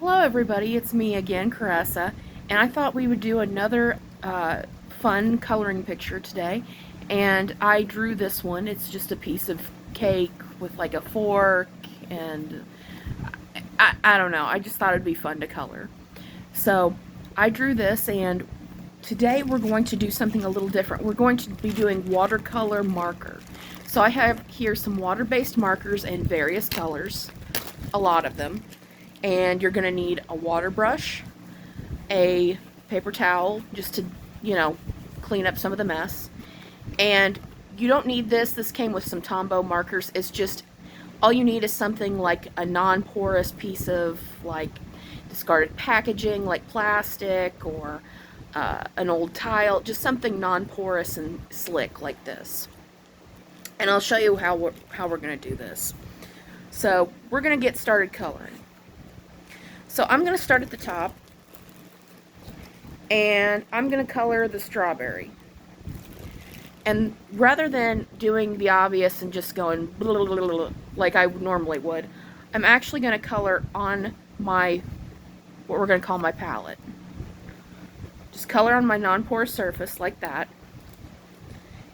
Hello everybody, it's me again, Caressa, and I thought we would do another fun coloring picture today, and I drew this one. It's just a piece of cake with like a fork, and I don't know, I just thought it'd be fun to color. So I drew this, and today we're going to do something a little different. We're going to be doing watercolor marker. So I have here some water-based markers in various colors, a lot of them. And you're going to need a water brush, a paper towel just to, clean up some of the mess. And you don't need this. This came with some Tombow markers. It's just, all you need is something like a non-porous piece of like discarded packaging like plastic or an old tile, just something non-porous and slick like this. And I'll show you how we're going to do this. So we're going to get started coloring. So I'm going to start at the top, and I'm going to color the strawberry. And rather than doing the obvious and just going blah, blah, blah, blah, like I normally would, I'm actually going to color on my, what we're going to call my palette. Just color on my non-porous surface like that.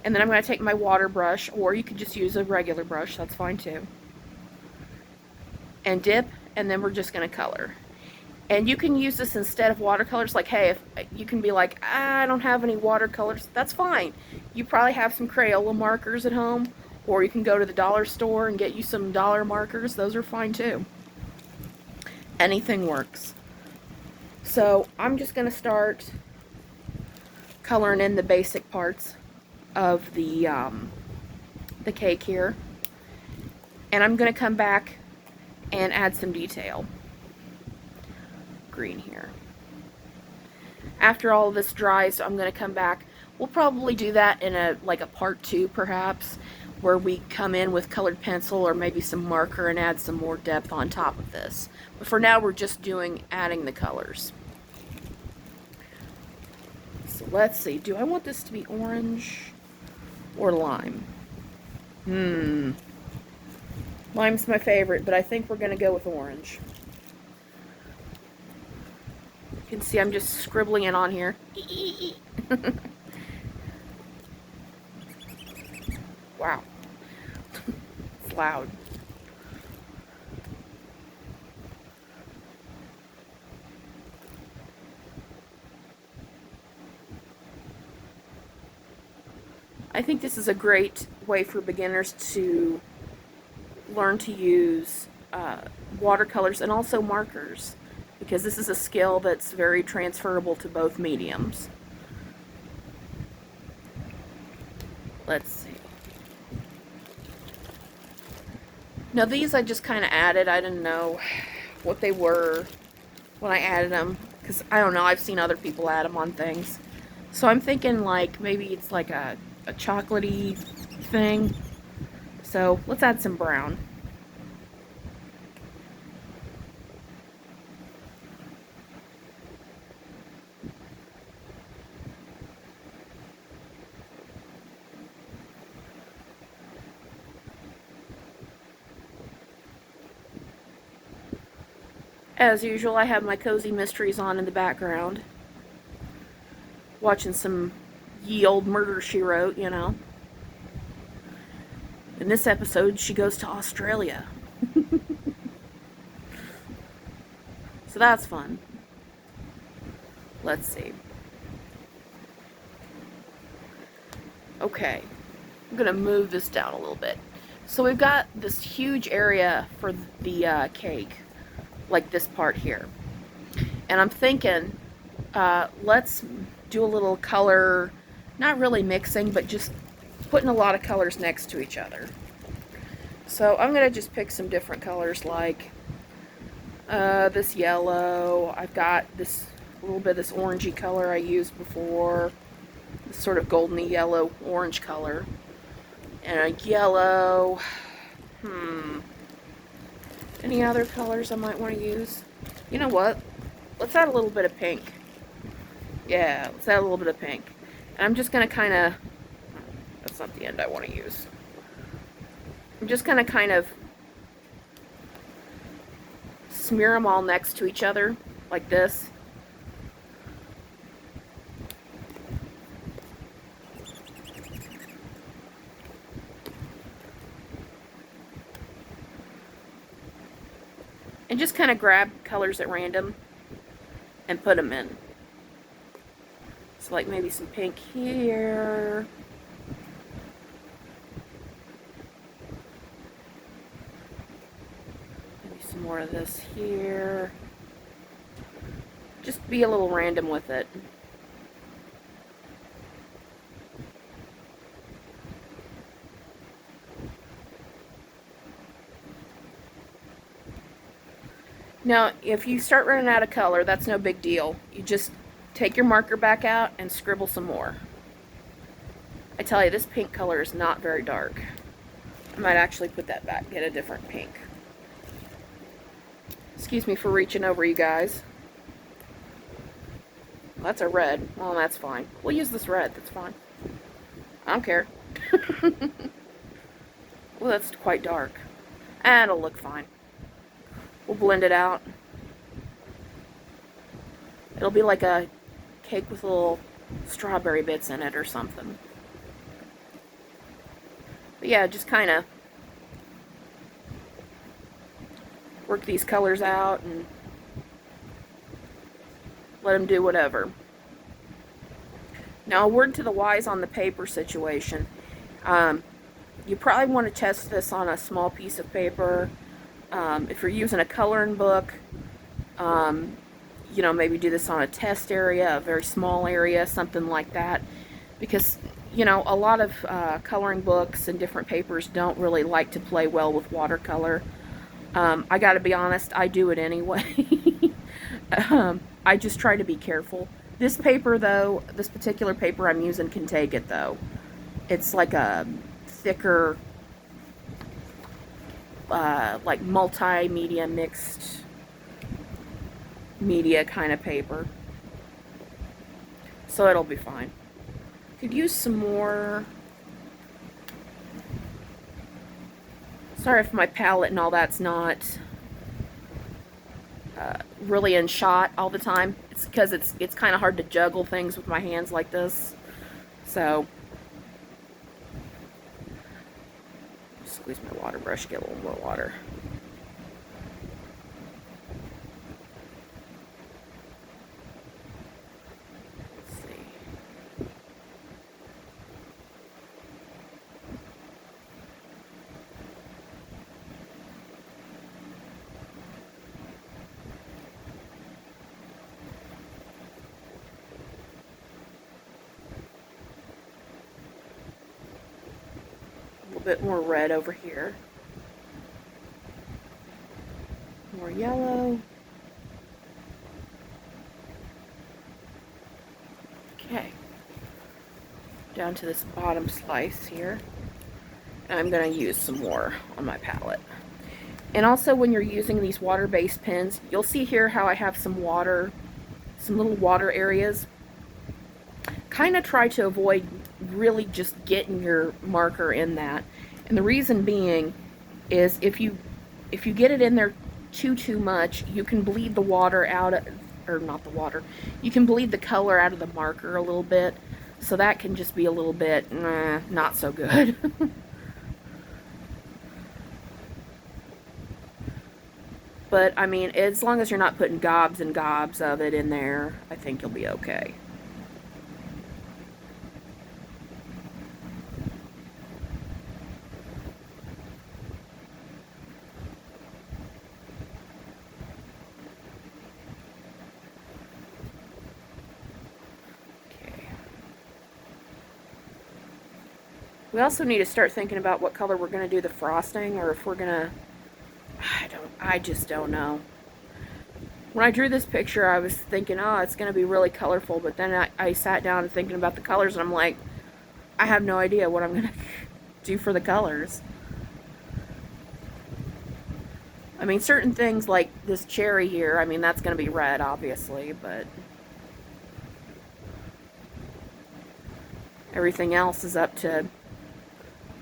And then I'm going to take my water brush, or you could just use a regular brush, that's fine too. And dip, and then we're just going to color. And you can use this instead of watercolors. Like, hey, if you can be like, I don't have any watercolors, that's fine. You probably have some Crayola markers at home, or you can go to the dollar store and get you some dollar markers. Those are fine too. Anything works. So I'm just going to start coloring in the basic parts of the cake here. And I'm going to come back and add some detail. Green here. After all of this dries, I'm going to come back. We'll probably do that in a part 2 perhaps, where we come in with colored pencil or maybe some marker and add some more depth on top of this. But for now we're just adding the colors. So let's see, do I want this to be orange or lime? Lime's my favorite, but I think we're going to go with orange. You can see I'm just scribbling it on here. Wow. It's loud. I think this is a great way for beginners to learn to use watercolors and also markers, because this is a skill that's very transferable to both mediums. Let's see. Now these I just kind of added. I didn't know what they were when I added them, because I don't know, I've seen other people add them on things. So I'm thinking like maybe it's like a chocolatey thing. So let's add some brown. As usual, I have my Cozy Mysteries on in the background, watching some ye old Murder, She Wrote, In this episode, she goes to Australia. So that's fun. Let's see. Okay, I'm going to move this down a little bit. So we've got this huge area for the cake, like this part here. And I'm thinking, let's do a little color, not really mixing, but just putting a lot of colors next to each other. So I'm going to just pick some different colors, like this yellow. I've got this little bit of this orangey color I used before, this sort of goldeny yellow orange color, and a yellow. Any other colors I might want to use? You know what? Let's add a little bit of pink. Yeah, let's add a little bit of pink. And I'm just going to kind of, that's not the end I want to use. I'm just going to kind of smear them all next to each other like this. And just kind of grab colors at random and put them in. So like maybe some pink here. Maybe some more of this here. Just be a little random with it. Now, if you start running out of color, that's no big deal. You just take your marker back out and scribble some more. I tell you, this pink color is not very dark. I might actually put that back, get a different pink. Excuse me for reaching over, you guys. Well, that's a red. Well, that's fine. We'll use this red. That's fine. I don't care. Well, that's quite dark. And it'll look fine. We'll blend it out. It'll be like a cake with little strawberry bits in it or something. But yeah, just kind of work these colors out and let them do whatever. Now, a word to the wise on the paper situation. You probably want to test this on a small piece of paper. If you're using a coloring book, you know, maybe do this on a test area, a very small area, something like that. Because, you know, a lot of coloring books and different papers don't really like to play well with watercolor. I gotta be honest, I do it anyway. I just try to be careful. This paper, though, this particular paper I'm using can take it, though. It's like a thicker, like multimedia mixed media kind of paper. So it'll be fine. Could use some more. Sorry if my palette and all that's not really in shot all the time. It's because it's kind of hard to juggle things with my hands like this. So squeeze my water brush, get a little more water. Let's see. Bit more red over here, more yellow. Okay, down to this bottom slice here, and I'm going to use some more on my palette. And also, when you're using these water-based pens, you'll see here how I have some water, some little water areas. Kind of try to avoid really just getting your marker in that. And the reason being is if you get it in there too much, you can bleed the water out of, or not the water, you can bleed the color out of the marker a little bit. So that can just be a little bit not so good. But I mean, as long as you're not putting gobs and gobs of it in there, I think you'll be okay. We also need to start thinking about what color we're going to do the frosting, or if we're going to, I just don't know. When I drew this picture, I was thinking, oh, it's going to be really colorful, but then I sat down and thinking about the colors, and I'm like, I have no idea what I'm going to do for the colors. I mean, certain things like this cherry here, I mean, that's going to be red, obviously, but everything else is up to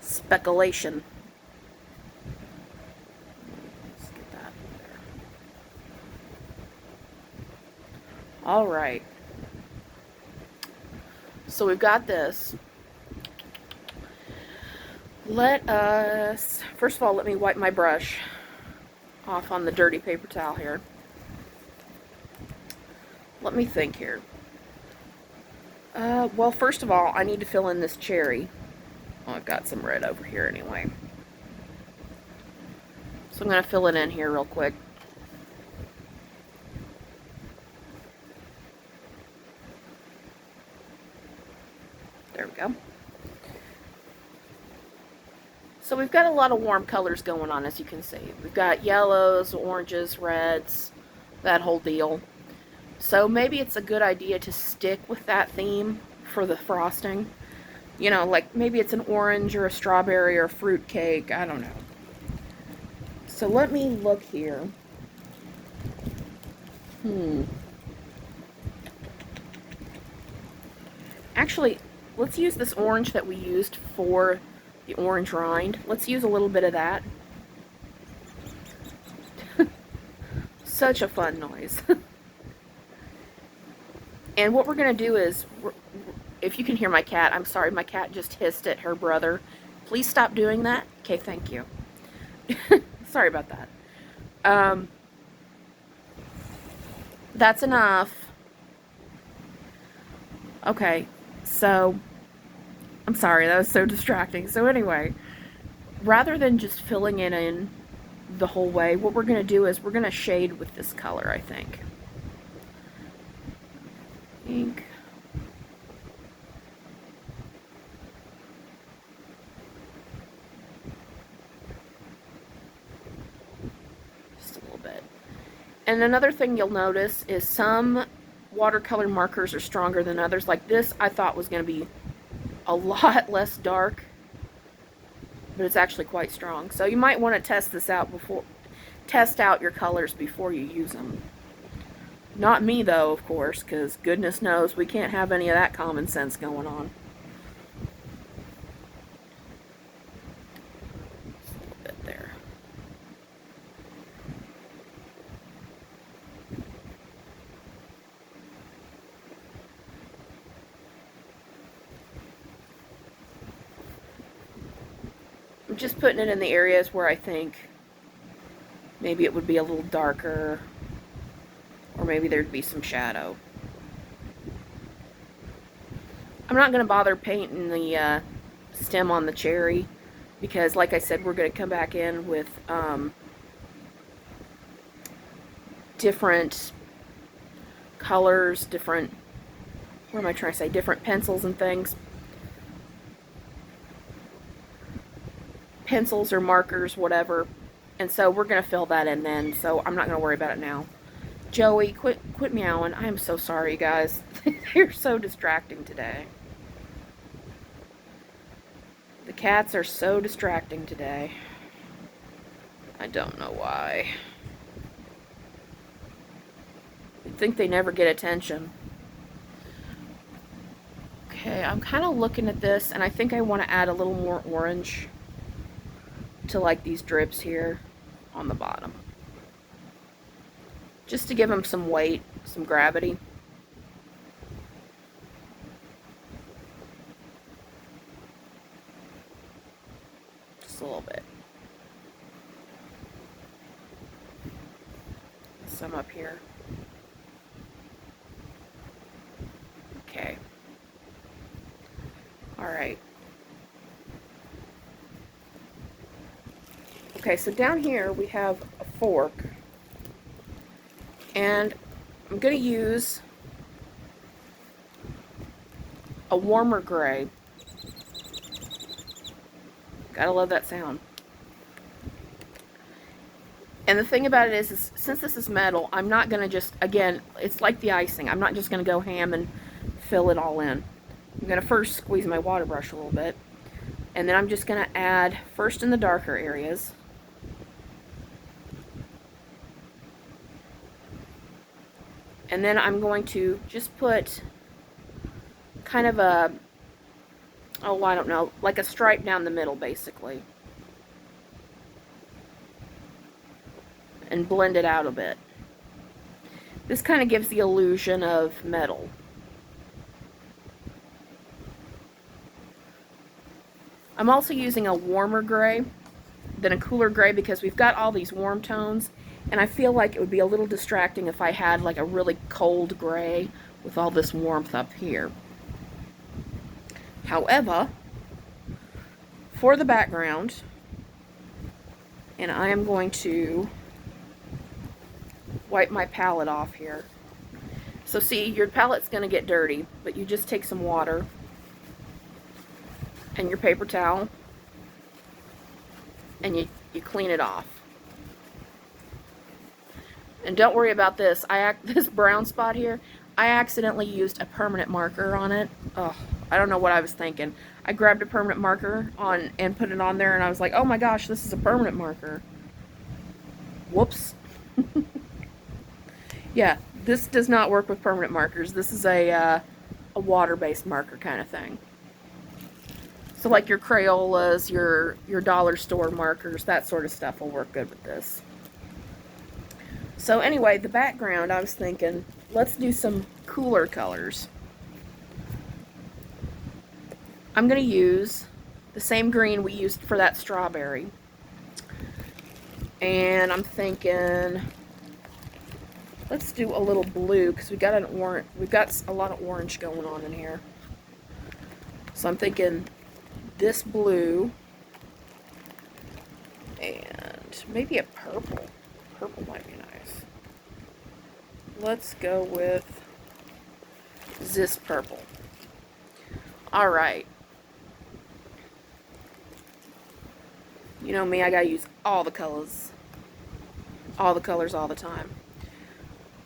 speculation. Let's get that in there. All right. So we've got this. Let us, first of all, let me wipe my brush off on the dirty paper towel here. Let me think here. Well, first of all, I need to fill in this cherry. Oh, I've got some red over here anyway. So I'm going to fill it in here real quick. There we go. So we've got a lot of warm colors going on, as you can see. We've got yellows, oranges, reds, that whole deal. So maybe it's a good idea to stick with that theme for the frosting. You know, like maybe it's an orange or a strawberry or a fruit cake. I don't know. So let me look here. Actually, let's use this orange that we used for the orange rind. Let's use a little bit of that. Such a fun noise. And what we're going to do is, if you can hear my cat, I'm sorry, my cat just hissed at her brother. Please stop doing that. Okay, thank you. Sorry about that. That's enough. Okay, so, I'm sorry, that was so distracting. So anyway, rather than just filling it in the whole way, what we're going to do is we're going to shade with this color, I think. Ink. Just a little bit. And another thing you'll notice is some watercolor markers are stronger than others. Like this, I thought was going to be a lot less dark, but it's actually quite strong. So you might want to test this out before, test out your colors before you use them. Not me though, of course, because goodness knows we can't have any of that common sense going on. Just a little bit there. I'm just putting it in the areas where I think maybe it would be a little darker, or maybe there'd be some shadow. I'm not going to bother painting the stem on the cherry because, like I said, we're going to come back in with different colors, different, what am I trying to say, different pencils and things. Pencils or markers, whatever. And so we're going to fill that in then, so I'm not going to worry about it now. Joey, quit meowing. I am so sorry, guys. They're so distracting today. The cats are so distracting today. I don't know why. You'd think they never get attention. Okay, I'm kind of looking at this, and I think I want to add a little more orange to like these drips here on the bottom. Just to give them some weight, some gravity. Just a little bit. Some up here. Okay. Alright. Okay, so down here we have a fork. And I'm going to use a warmer gray. Gotta love that sound. And the thing about it is since this is metal, I'm not going to just, again, it's like the icing. I'm not just going to go ham and fill it all in. I'm going to first squeeze my water brush a little bit. And then I'm just going to add, first in the darker areas. And then I'm going to just put kind of a, oh, I don't know, like a stripe down the middle, basically. And blend it out a bit. This kind of gives the illusion of metal. I'm also using a warmer gray than a cooler gray because we've got all these warm tones, and I feel like it would be a little distracting if I had like a really cold gray with all this warmth up here. However, for the background, and I am going to wipe my palette off here. So see, your palette's going to get dirty, but you just take some water and your paper towel and you clean it off. And don't worry about this. This brown spot here, I accidentally used a permanent marker on it. Oh, I don't know what I was thinking. I grabbed a permanent marker and put it on there, and I was like, oh my gosh, this is a permanent marker. Whoops. Yeah, this does not work with permanent markers. This is a water-based marker kind of thing. So like your Crayolas, your dollar store markers, that sort of stuff will work good with this. So anyway, the background, I was thinking, let's do some cooler colors. I'm going to use the same green we used for that strawberry. And I'm thinking, let's do a little blue because we've got a lot of orange going on in here. So I'm thinking this blue and maybe a purple. Purple might be nice. Let's go with this purple. All right. You know me, I gotta use all the colors all the time.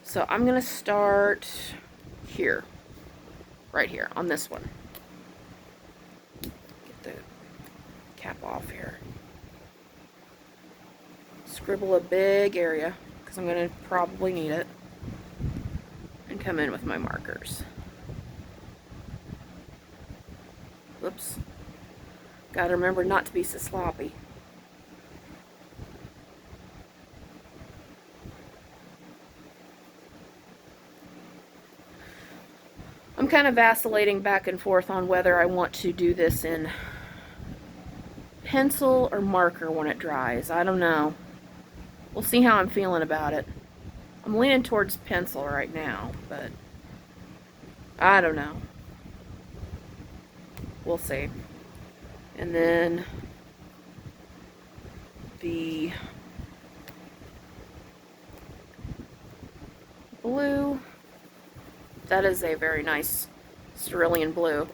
So I'm gonna start here, right here on this one. Get the cap off here. Scribble a big area because I'm gonna probably need it, and come in with my markers. Whoops. Gotta remember not to be so sloppy. I'm kind of vacillating back and forth on whether I want to do this in pencil or marker when it dries. I don't know. We'll see how I'm feeling about it. I'm leaning towards pencil right now, but I don't know. We'll see. And then the blue. That is a very nice cerulean blue.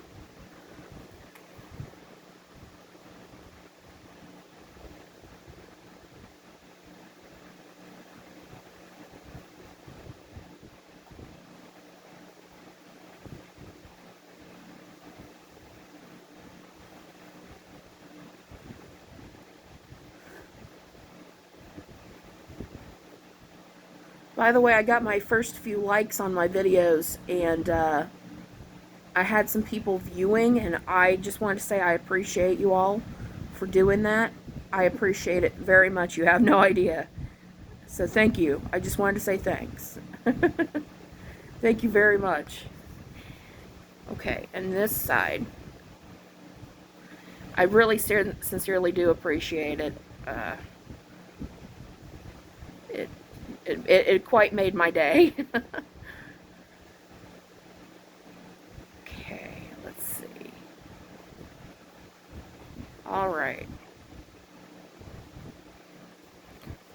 By the way, I got my first few likes on my videos, and I had some people viewing, and I just wanted to say I appreciate you all for doing that. I appreciate it very much. You have no idea. So thank you. I just wanted to say thanks. Thank you very much. Okay, and this side, I really sincerely do appreciate it. It quite made my day. Okay, let's see. All right.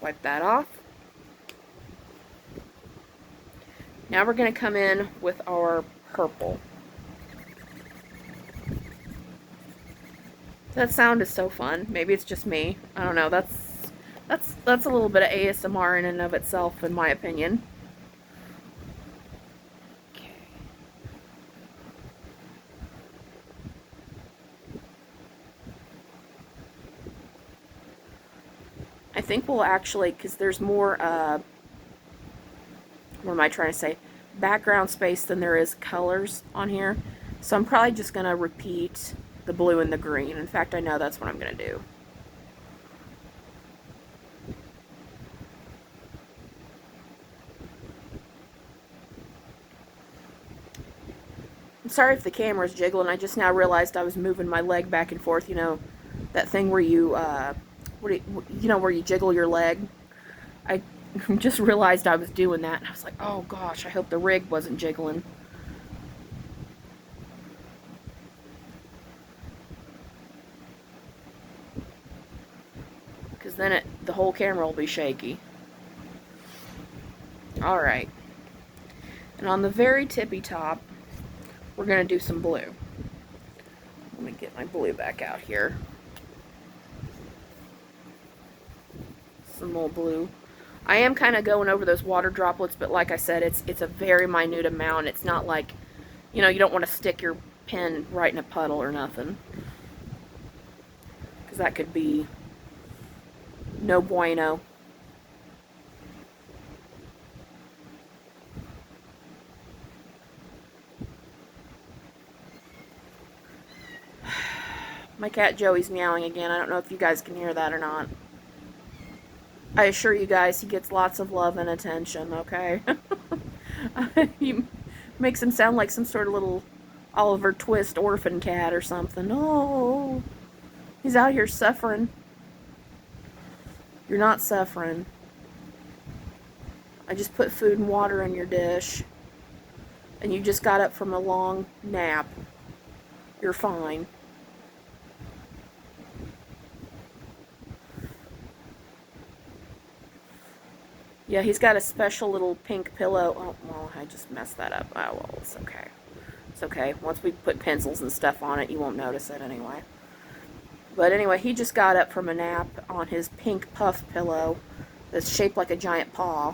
Wipe that off. Now we're going to come in with our purple. That sound is so fun. Maybe it's just me. I don't know. That's a little bit of ASMR in and of itself, in my opinion. Okay. I think we'll actually, because there's more, what am I trying to say? Background space than there is colors on here. So I'm probably just going to repeat the blue and the green. In fact, I know that's what I'm going to do. sorry if the camera's jiggling. I just now realized I was moving my leg back and forth. You know, that thing where you, where you jiggle your leg. I just realized I was doing that, and I was like, oh gosh, I hope the rig wasn't jiggling. Because then the whole camera will be shaky. Alright. And on the very tippy top, we're going to do some blue. Let me get my blue back out here. Some more blue. I am kind of going over those water droplets, but like I said, it's a very minute amount. It's not like, you know, you don't want to stick your pen right in a puddle or nothing. Because that could be no bueno. My cat Joey's meowing again. I don't know if you guys can hear that or not. I assure you guys, he gets lots of love and attention, okay? He makes him sound like some sort of little Oliver Twist orphan cat or something. Oh, he's out here suffering. You're not suffering. I just put food and water in your dish, and you just got up from a long nap. You're fine. Yeah, he's got a special little pink pillow. Oh, well, I just messed that up. Oh, well, it's okay. It's okay. Once we put pencils and stuff on it, you won't notice it anyway. But anyway, he just got up from a nap on his pink puff pillow that's shaped like a giant paw.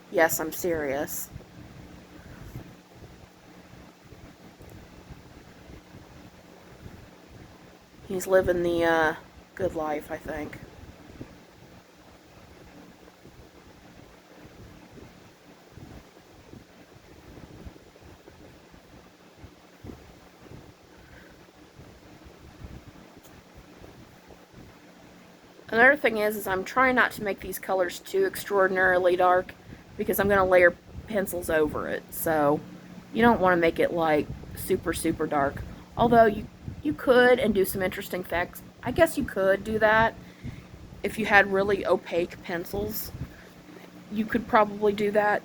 Yes, I'm serious. He's living the good life, I think. Another thing is I'm trying not to make these colors too extraordinarily dark because I'm going to layer pencils over it. So you don't want to make it like super, super dark. Although you could and do some interesting effects. I guess you could do that if you had really opaque pencils. You could probably do that.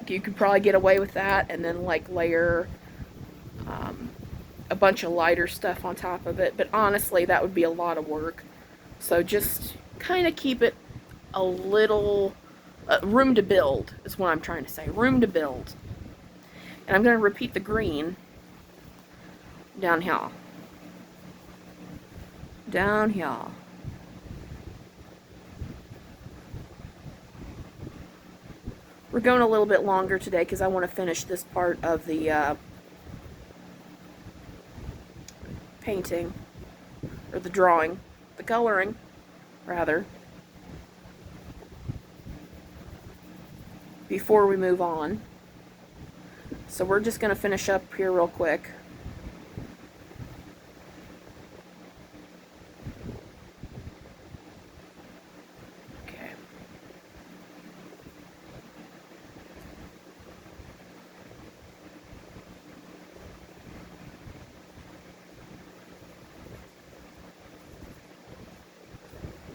You could probably get away with that and then like layer a bunch of lighter stuff on top of it. But honestly, that would be a lot of work. So just kind of keep it a little room to build is what I'm trying to say. Room to build. And I'm going to repeat the green down here. Down here. We're going a little bit longer today because I want to finish this part of the painting, or the drawing. The coloring, rather, before we move on. So we're just going to finish up here real quick. Okay.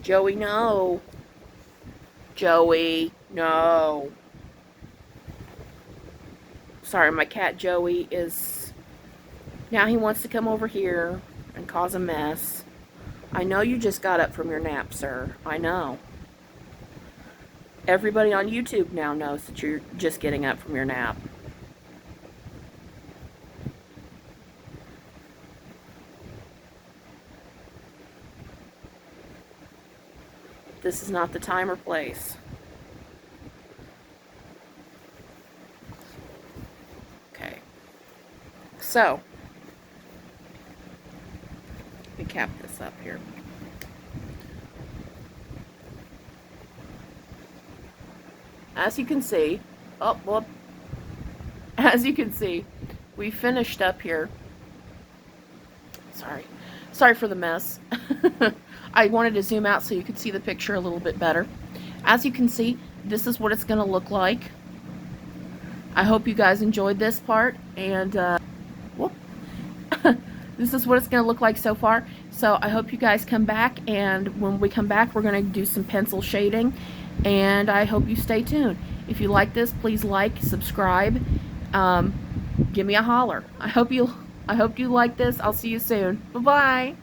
Joey, no. Joey, no. Sorry, my cat Joey is... Now he wants to come over here and cause a mess. I know you just got up from your nap, sir. I know. Everybody on YouTube now knows that you're just getting up from your nap. This is not the time or place. Okay. So, let me cap this up here. As you can see, as you can see, we finished up here. Sorry for the mess. I wanted to zoom out so you could see the picture a little bit better. As you can see, this is what it's going to look like. I hope you guys enjoyed this part, and whoop. This is what it's going to look like so far. So I hope you guys come back, and when we come back, we're going to do some pencil shading, and I hope you stay tuned. If you like this, please like, subscribe, give me a holler. I hope you like this. I'll see you soon. Bye-bye.